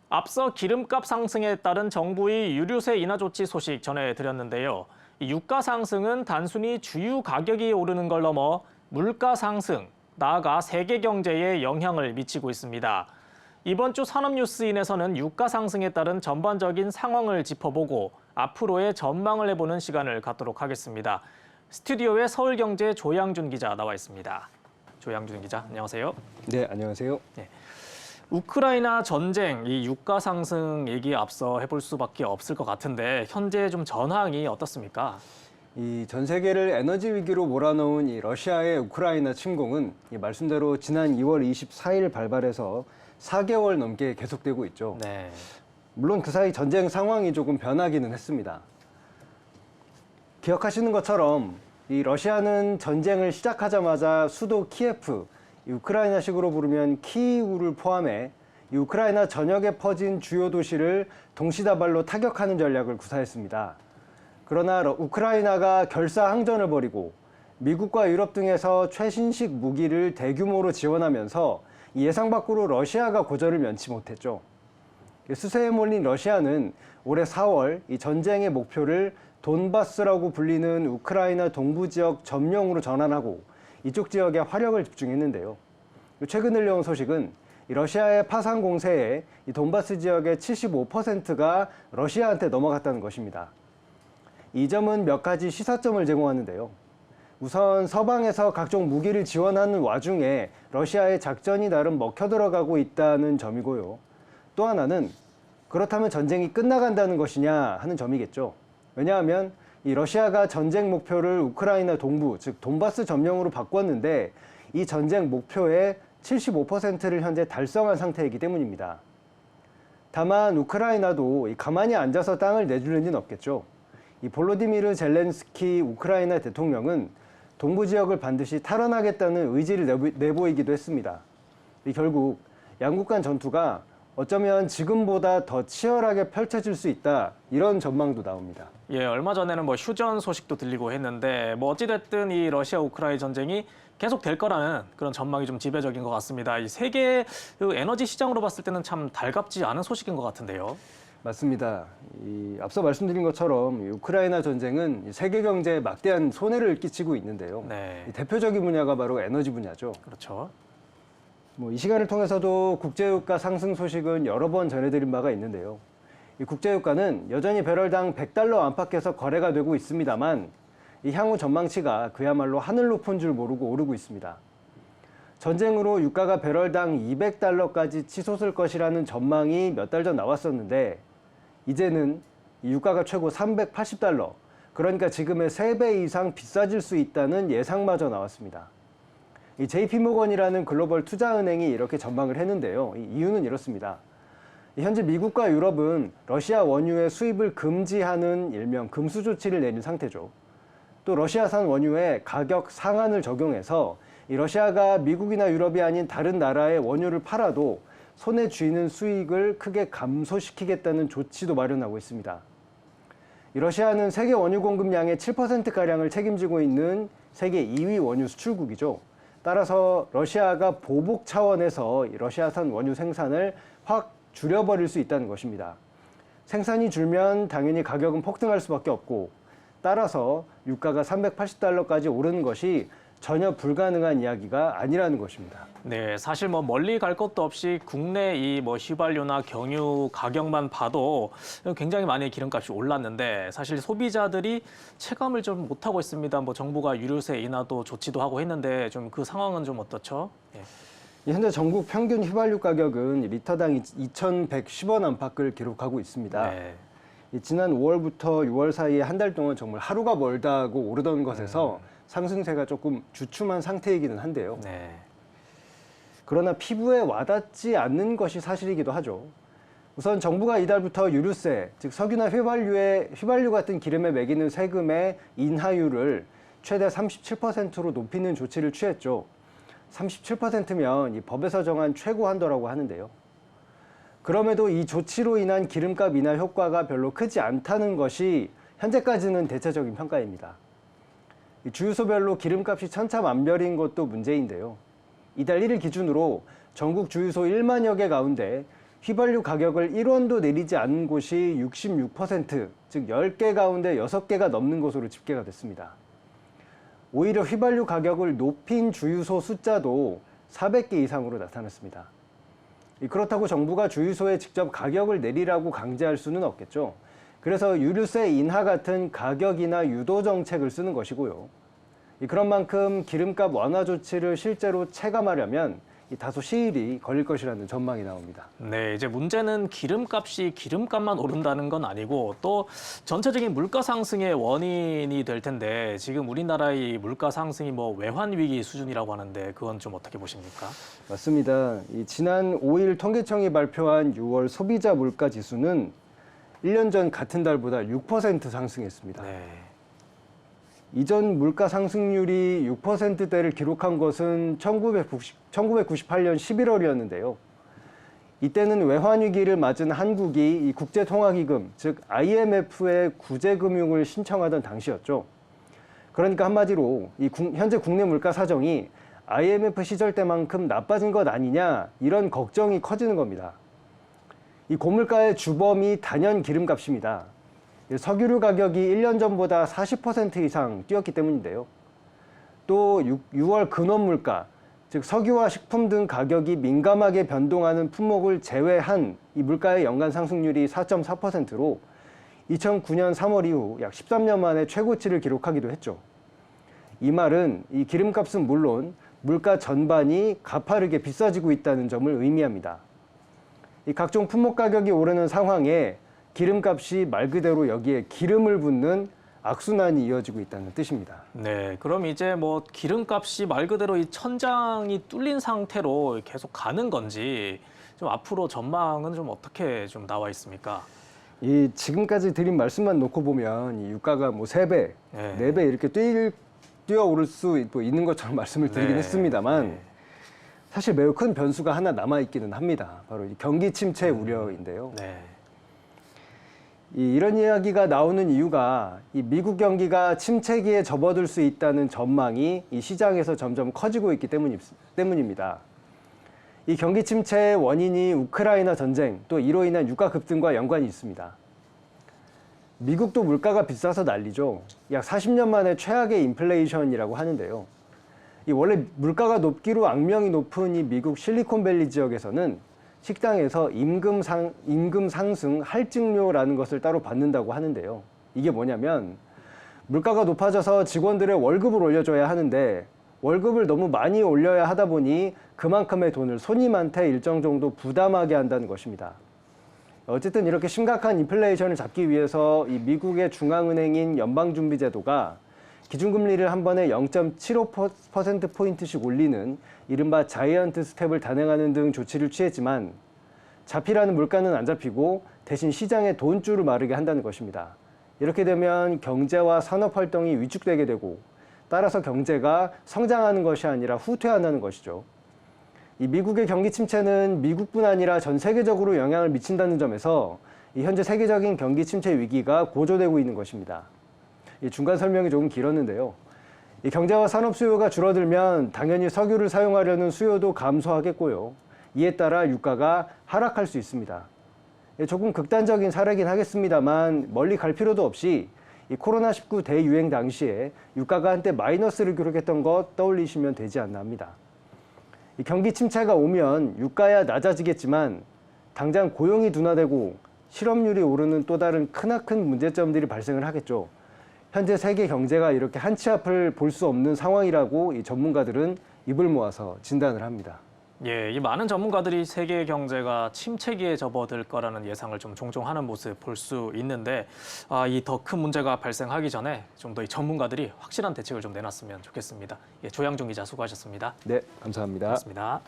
앞서 기름값 상승에 따른 정부의 유류세 인하 조치 소식 전해드렸는데요. 이 유가 상승은 단순히 주유 가격이 오르는 걸 넘어 물가 상승, 나아가 세계 경제에 영향을 미치고 있습니다. 이번 주 산업뉴스인에서는 유가 상승에 따른 전반적인 상황을 짚어보고 앞으로의 전망을 해보는 시간을 갖도록 하겠습니다. 스튜디오에 서울경제 조양준 기자 나와 있습니다. 조양준 기자, 안녕하세요. 네, 안녕하세요. 네. 우크라이나 전쟁, 이 유가 상승 얘기 앞서 해볼 수밖에 없을 것 같은데 현재 좀 전황이 어떻습니까? 이 전 세계를 에너지 위기로 몰아넣은 이 러시아의 우크라이나 침공은 이 말씀대로 지난 2월 24일 발발해서 4개월 넘게 계속되고 있죠. 네. 물론 그 사이 전쟁 상황이 조금 변하기는 했습니다. 기억하시는 것처럼 이 러시아는 전쟁을 시작하자마자 수도 키예프, 이 우크라이나식으로 부르면 키이우를 포함해 이 우크라이나 전역에 퍼진 주요 도시를 동시다발로 타격하는 전략을 구사했습니다. 그러나 우크라이나가 결사항전을 벌이고 미국과 유럽 등에서 최신식 무기를 대규모로 지원하면서 예상 밖으로 러시아가 고전을 면치 못했죠. 수세에 몰린 러시아는 올해 4월 이 전쟁의 목표를 돈바스라고 불리는 우크라이나 동부 지역 점령으로 전환하고 이쪽 지역에 화력을 집중했는데요. 최근 들려온 소식은 러시아의 파상 공세에 이 돈바스 지역의 75%가 러시아한테 넘어갔다는 것입니다. 이 점은 몇 가지 시사점을 제공하는데요. 우선 서방에서 각종 무기를 지원하는 와중에 러시아의 작전이 나름 먹혀들어가고 있다는 점이고요. 또 하나는 그렇다면 전쟁이 끝나간다는 것이냐 하는 점이겠죠. 왜냐하면 이 러시아가 전쟁 목표를 우크라이나 동부, 즉 돈바스 점령으로 바꿨는데 이 전쟁 목표의 75%를 현재 달성한 상태이기 때문입니다. 다만 우크라이나도 가만히 앉아서 땅을 내줄 리는 없겠죠. 이 볼로디미르 젤렌스키 우크라이나 대통령은 동부 지역을 반드시 탈환하겠다는 의지를 내보이기도 했습니다. 결국 양국 간 전투가 어쩌면 지금보다 더 치열하게 펼쳐질 수 있다, 이런 전망도 나옵니다. 예, 얼마 전에는 휴전 소식도 들리고 했는데 어찌됐든 이 러시아 우크라이나 전쟁이 계속 될 거라는 그런 전망이 좀 지배적인 것 같습니다. 이 세계 에너지 시장으로 봤을 때는 참 달갑지 않은 소식인 것 같은데요. 맞습니다. 앞서 말씀드린 것처럼 우크라이나 전쟁은 세계 경제에 막대한 손해를 끼치고 있는데요. 네. 대표적인 분야가 바로 에너지 분야죠. 그렇죠. 이 시간을 통해서도 국제유가 상승 소식은 여러 번 전해드린 바가 있는데요. 이 국제유가는 여전히 배럴당 100달러 안팎에서 거래가 되고 있습니다만 이 향후 전망치가 그야말로 하늘 높은 줄 모르고 오르고 있습니다. 전쟁으로 유가가 배럴당 200달러까지 치솟을 것이라는 전망이 몇 달 전 나왔었는데 이제는 유가가 최고 380달러, 그러니까 지금의 3배 이상 비싸질 수 있다는 예상마저 나왔습니다. 이 JP모건이라는 글로벌 투자은행이 이렇게 전망을 했는데요. 이유는 이렇습니다. 현재 미국과 유럽은 러시아 원유의 수입을 금지하는 일명 금수 조치를 내린 상태죠. 또 러시아산 원유에 가격 상한을 적용해서 이 러시아가 미국이나 유럽이 아닌 다른 나라의 원유를 팔아도 손에 쥐는 수익을 크게 감소시키겠다는 조치도 마련하고 있습니다. 이 러시아는 세계 원유 공급량의 7%가량을 책임지고 있는 세계 2위 원유 수출국이죠. 따라서 러시아가 보복 차원에서 러시아산 원유 생산을 확 줄여버릴 수 있다는 것입니다. 생산이 줄면 당연히 가격은 폭등할 수밖에 없고 따라서 유가가 380달러까지 오르는 것이 전혀 불가능한 이야기가 아니라는 것입니다. 네, 사실 멀리 갈 것도 없이 국내 이 휘발유나 경유 가격만 봐도 굉장히 많이 기름값이 올랐는데 사실 소비자들이 체감을 좀 못하고 있습니다. 정부가 유류세 인하도 조치도 하고 했는데 좀 그 상황은 좀 어떻죠? 예. 현재 전국 평균 휘발유 가격은 리터당 2,110원 안팎을 기록하고 있습니다. 네. 지난 5월부터 6월 사이에 한 달 동안 정말 하루가 멀다고 오르던 것에서 상승세가 조금 주춤한 상태이기는 한데요. 네. 그러나 피부에 와닿지 않는 것이 사실이기도 하죠. 우선 정부가 이달부터 유류세, 즉 석유나 휘발유 같은 기름에 매기는 세금의 인하율을 최대 37%로 높이는 조치를 취했죠. 37%면 이 법에서 정한 최고 한도라고 하는데요. 그럼에도 이 조치로 인한 기름값 인하 효과가 별로 크지 않다는 것이 현재까지는 대체적인 평가입니다. 주유소별로 기름값이 천차만별인 것도 문제인데요. 이달 1일 기준으로 전국 주유소 1만여 개 가운데 휘발유 가격을 1원도 내리지 않은 곳이 66%, 즉 10개 가운데 6개가 넘는 것으로 집계가 됐습니다. 오히려 휘발유 가격을 높인 주유소 숫자도 400개 이상으로 나타났습니다. 그렇다고 정부가 주유소에 직접 가격을 내리라고 강제할 수는 없겠죠. 그래서 유류세 인하 같은 가격이나 유도 정책을 쓰는 것이고요. 그런 만큼 기름값 완화 조치를 실제로 체감하려면 다소 시일이 걸릴 것이라는 전망이 나옵니다. 네, 이제 문제는 기름값이 기름값만 오른다는 건 아니고 또 전체적인 물가 상승의 원인이 될 텐데 지금 우리나라의 물가 상승이 뭐 외환 위기 수준이라고 하는데 그건 좀 어떻게 보십니까? 맞습니다. 지난 5일 통계청이 발표한 6월 소비자 물가 지수는 1년 전 같은 달보다 6% 상승했습니다. 네. 이전 물가 상승률이 6%대를 기록한 것은 1998년 11월이었는데요. 이때는 외환위기를 맞은 한국이 이 국제통화기금, 즉 IMF에 구제금융을 신청하던 당시였죠. 그러니까 한마디로 현재 국내 물가 사정이 IMF 시절 때만큼 나빠진 것 아니냐 이런 걱정이 커지는 겁니다. 이 고물가의 주범이 단연 기름값입니다. 석유류 가격이 1년 전보다 40% 이상 뛰었기 때문인데요. 또 6월 근원 물가, 즉 석유와 식품 등 가격이 민감하게 변동하는 품목을 제외한 이 물가의 연간 상승률이 4.4%로 2009년 3월 이후 약 13년 만에 최고치를 기록하기도 했죠. 이 말은 이 기름값은 물론 물가 전반이 가파르게 비싸지고 있다는 점을 의미합니다. 이 각종 품목 가격이 오르는 상황에 기름값이 말 그대로 여기에 기름을 붓는 악순환이 이어지고 있다는 뜻입니다. 네, 그럼 이제 뭐 기름값이 말 그대로 이 천장이 뚫린 상태로 계속 가는 건지 좀 앞으로 전망은 좀 어떻게 좀 나와 있습니까? 지금까지 드린 말씀만 놓고 보면 이 유가가 뭐 3배, 네. 4배 이렇게 뛰어오를 수 있는 것처럼 말씀을 드리긴 네. 했습니다만 네. 사실 매우 큰 변수가 하나 남아 있기는 합니다. 바로 이 경기 침체 우려인데요. 네. 이런 이야기가 나오는 이유가 이 미국 경기가 침체기에 접어들 수 있다는 전망이 이 시장에서 점점 커지고 있기 때문입니다. 이 경기 침체의 원인이 우크라이나 전쟁, 또 이로 인한 유가 급등과 연관이 있습니다. 미국도 물가가 비싸서 난리죠. 약 40년 만에 최악의 인플레이션이라고 하는데요. 원래 물가가 높기로 악명이 높은 이 미국 실리콘밸리 지역에서는 식당에서 임금 상승 할증료라는 것을 따로 받는다고 하는데요. 이게 뭐냐면 물가가 높아져서 직원들의 월급을 올려줘야 하는데 월급을 너무 많이 올려야 하다 보니 그만큼의 돈을 손님한테 일정 정도 부담하게 한다는 것입니다. 어쨌든 이렇게 심각한 인플레이션을 잡기 위해서 이 미국의 중앙은행인 연방준비제도가 기준금리를 한 번에 0.75%포인트씩 올리는 이른바 자이언트 스텝을 단행하는 등 조치를 취했지만 잡히라는 물가는 안 잡히고 대신 시장의 돈줄을 마르게 한다는 것입니다. 이렇게 되면 경제와 산업활동이 위축되게 되고 따라서 경제가 성장하는 것이 아니라 후퇴한다는 것이죠. 이 미국의 경기 침체는 미국뿐 아니라 전 세계적으로 영향을 미친다는 점에서 이 현재 세계적인 경기 침체 위기가 고조되고 있는 것입니다. 중간 설명이 조금 길었는데요. 이 경제와 산업 수요가 줄어들면 당연히 석유를 사용하려는 수요도 감소하겠고요. 이에 따라 유가가 하락할 수 있습니다. 조금 극단적인 사례긴 하겠습니다만 멀리 갈 필요도 없이 이 코로나19 대유행 당시에 유가가 한때 마이너스를 기록했던 것 떠올리시면 되지 않나 합니다. 이 경기 침체가 오면 유가야 낮아지겠지만 당장 고용이 둔화되고 실업률이 오르는 또 다른 크나큰 문제점들이 발생을 하겠죠. 현재 세계 경제가 이렇게 한치 앞을 볼 수 없는 상황이라고 이 전문가들은 입을 모아서 진단을 합니다. 예, 이 많은 전문가들이 세계 경제가 침체기에 접어들 거라는 예상을 좀 종종 하는 모습 볼 수 있는데 이 더 큰 문제가 발생하기 전에 좀 더 이 전문가들이 확실한 대책을 좀 내놨으면 좋겠습니다. 예, 조양준 기자 수고하셨습니다. 네, 감사합니다. 고맙습니다.